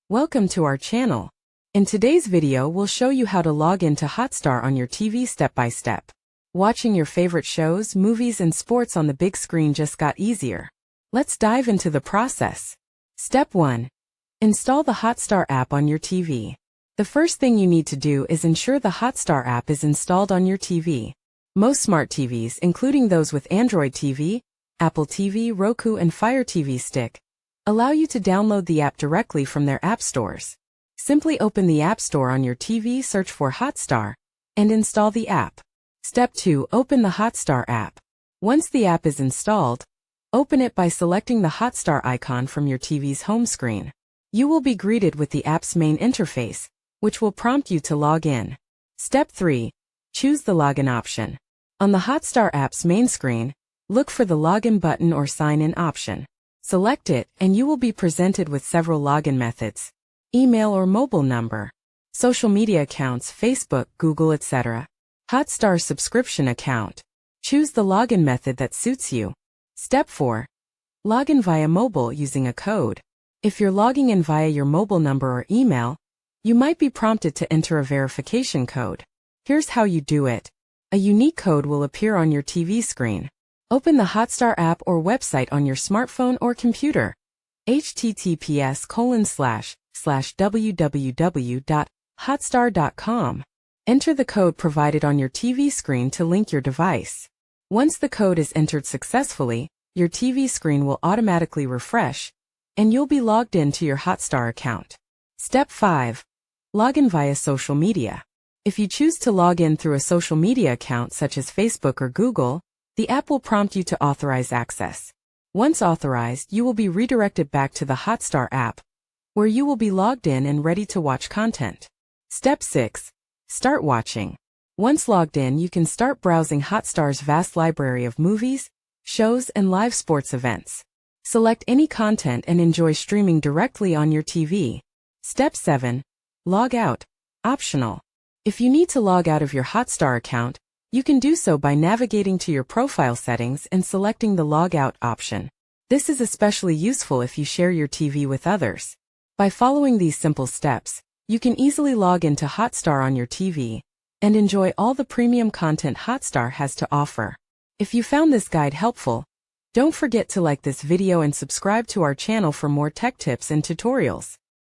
Welcome to our channel. In today's video we'll show you how to log into Hotstar on your TV step by step. Watching your favorite shows, movies and sports on the big screen just got easier. Let's dive into the process. Step 1. Install the Hotstar app on your TV. The first thing you need to do is ensure the Hotstar app is installed on your TV. Most smart TVs, including those with Android TV, Apple TV, Roku and Fire TV Stick, allow you to download the app directly from their app stores. Simply open the App Store on your TV, search for Hotstar, and install the app. Step 2. Open the Hotstar app. Once the app is installed, open it by selecting the Hotstar icon from your TV's home screen. You will be greeted with the app's main interface, which will prompt you to log in. Step 3. Choose the login option. On the Hotstar app's main screen, look for the login button or sign in option. Select it, and you will be presented with several login methods: email or mobile number, social media accounts, Facebook, Google, etc. Hotstar subscription account. Choose the login method that suits you. Step 4. Log in via mobile using a code. If you're logging in via your mobile number or email, you might be prompted to enter a verification code. Here's how you do it. A unique code will appear on your TV screen. Open the Hotstar app or website on your smartphone or computer. https://www.hotstar.com. Enter the code provided on your TV screen to link your device. Once the code is entered successfully, your TV screen will automatically refresh, and you'll be logged in to your Hotstar account. Step 5. Log in via social media. If you choose to log in through a social media account such as Facebook or Google, the app will prompt you to authorize access. Once authorized, you will be redirected back to the Hotstar app, where you will be logged in and ready to watch content. Step 6. Start watching. Once logged in, you can start browsing Hotstar's vast library of movies, shows, and live sports events. Select any content and enjoy streaming directly on your TV. Step 7. Log out. Optional. If you need to log out of your Hotstar account, you can do so by navigating to your profile settings and selecting the Log Out option. This is especially useful if you share your TV with others. By following these simple steps, you can easily log into Hotstar on your TV and enjoy all the premium content Hotstar has to offer. If you found this guide helpful, don't forget to like this video and subscribe to our channel for more tech tips and tutorials.